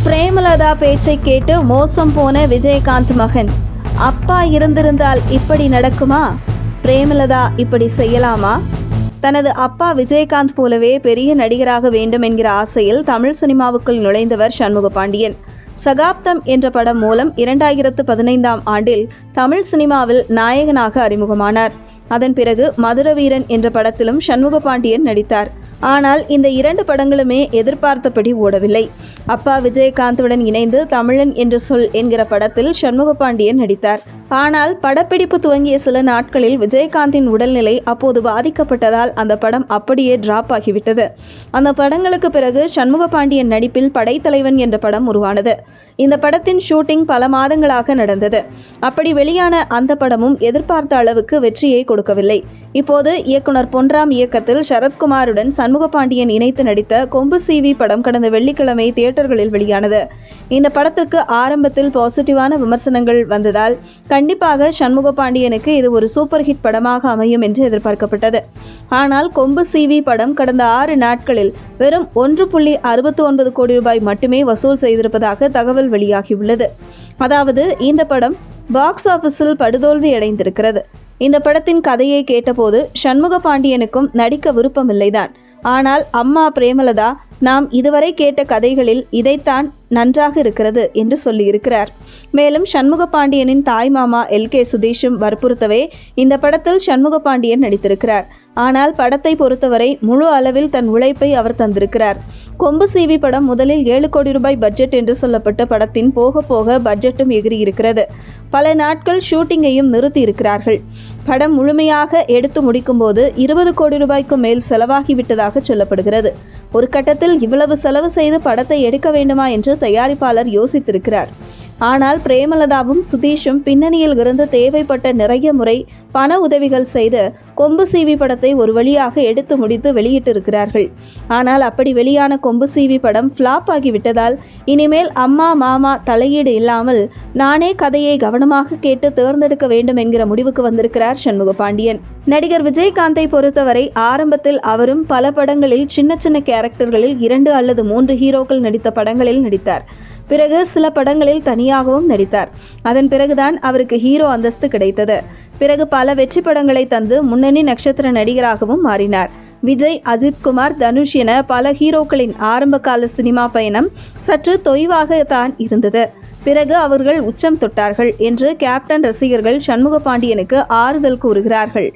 பிரேமலதா பேச்சை கேட்டு மோசம் போன விஜயகாந்த் மகன். அப்பா இருந்திருந்தால் இப்படி நடக்குமா? பிரேமலதா இப்படி செய்யலாமா? தனது அப்பா விஜயகாந்த் போலவே பெரிய நடிகராக வேண்டும் என்கிற ஆசையில் தமிழ் சினிமாவுக்குள் நுழைந்தவர் சண்முக பாண்டியன். சகாப்தம் என்ற படம் மூலம் 2015ஆம் ஆண்டில் தமிழ் சினிமாவில் நாயகனாக அறிமுகமானார். அதன் பிறகு மதுரவீரன் என்ற படத்திலும் சண்முக பாண்டியன் நடித்தார். ஆனால் இந்த 2 படங்களுமே எதிர்பார்த்தபடி ஓடவில்லை. அப்பா விஜயகாந்துடன் இணைந்து தமிழன் என்ற சொல் என்கிற படத்தில் சண்முக பாண்டியன் நடித்தார். ஆனால் படப்பிடிப்பு துவங்கிய சில நாட்களில் விஜயகாந்தின் உடல்நிலை அப்போது பாதிக்கப்பட்டதால் அந்த படம் அப்படியே டிராப் ஆகிவிட்டது. அந்த படங்களுக்கு பிறகு சண்முக பாண்டியன் நடிப்பில் படைத்தலைவன் என்ற படம் உருவானது. இந்த படத்தின் ஷூட்டிங் பல மாதங்களாக நடந்தது. அப்படி வெளியான அந்த படமும் எதிர்பார்த்த அளவுக்கு வெற்றியை கொடுக்கவில்லை. இப்போது இயக்குனர் பொன்ராம் இயக்கத்தில் சரத்குமாருடன் சண்முக பாண்டியன் இணைத்து நடித்த கொம்பு சீவி படம் கடந்த வெள்ளிக்கிழமை தியேட்டர்களில் வெளியானது. இந்த படத்திற்கு ஆரம்பத்தில் பாசிட்டிவான விமர்சனங்கள் வந்ததால் கண்டிப்பாக சண்முக பாண்டியனுக்கு இது ஒரு சூப்பர் ஹிட் படமாக அமையும் என்று எதிர்பார்க்கப்பட்டது. ஆனால் கொம்பு சீவி படம் கடந்த 6 நாட்களில் வெறும் 1.69 கோடி ரூபாய் மட்டுமே வசூல் செய்திருப்பதாக தகவல் வெளியாகியுள்ளது. அதாவது இந்த படம் பாக்ஸ் ஆபீஸில் படுதோல்வி அடைந்திருக்கிறது. இந்த படத்தின் கதையை கேட்டபோது சண்முக பாண்டியனுக்கும் நடிக்க விருப்பமில்லைதான். ஆனால் அம்மா பிரேமலதா நாம் இதுவரை கேட்ட கதைகளில் இதைத்தான் நன்றாக இருக்கிறது என்று சொல்லியிருக்கிறார். மேலும் சண்முக பாண்டியனின் தாய் மாமா LK சுதீஷும் வற்புறுத்தவே இந்த படத்தில் சண்முக பாண்டியன் நடித்திருக்கிறார். ஆனால் படத்தை பொறுத்தவரை முழு அளவில் தன் உழைப்பை அவர் தந்திருக்கிறார். கொம்பு சீவி படம் முதலில் 7 கோடி ரூபாய் பட்ஜெட் என்று சொல்லப்பட்ட படத்தின் போக போக பட்ஜெட்டும் எகிரியிருக்கிறது. பல நாட்கள் ஷூட்டிங்கையும் நிறுத்தி இருக்கிறார்கள். படம் முழுமையாக எடுத்து முடிக்கும் போது 20 கோடி ரூபாய்க்கு மேல் செலவாகிவிட்டதாக சொல்லப்படுகிறது. ஒரு கட்டத்தில் இவ்வளவு செலவு செய்து படத்தை எடுக்க வேண்டுமா என்று தயாரிப்பாளர் யோசித்திருக்கிறார். ஆனால் பிரேமலதாவும் சுதீஷும் பின்னணியில் இருந்து தேவைப்பட்ட நிறைய முறை பண உதவிகள் செய்து கொம்பு சீவி படத்தை ஒரு வழியாக எடுத்து முடித்து வெளியிட்டிருக்கிறார்கள். ஆனால் அப்படி வெளியான கொம்பு சீவி படம் ஃப்ளாப் ஆகிவிட்டதால் இனிமேல் அம்மா மாமா தலையீடு இல்லாமல் நானே கதையை கவனமாக கேட்டு தேர்ந்தெடுக்க வேண்டும் என்கிற முடிவுக்கு வந்திருக்கிறார் சண்முக பாண்டியன். நடிகர் விஜயகாந்தை பொறுத்தவரை ஆரம்பத்தில் அவரும் பல படங்களில் சின்ன சின்ன கேரக்டர்களில் 2 அல்லது 3 ஹீரோக்கள் நடித்த படங்களில் நடித்தார். பிறகு சில படங்களில் தனியாகவும் நடித்தார். அதன் பிறகுதான் அவருக்கு ஹீரோ அந்தஸ்து கிடைத்தது. பிறகு பல வெற்றி படங்களை தந்து முன்னணி நட்சத்திர நடிகராகவும் மாறினார். விஜய், அஜித் குமார், தனுஷ் என பல ஹீரோக்களின் ஆரம்பகால சினிமா பயணம் சற்று தொய்வாக தான் இருந்தது. பிறகு அவர்கள் உச்சம் தொட்டார்கள் என்று கேப்டன் ரசிகர்கள் சண்முக பாண்டியனுக்கு ஆறுதல் கூறுகிறார்கள்.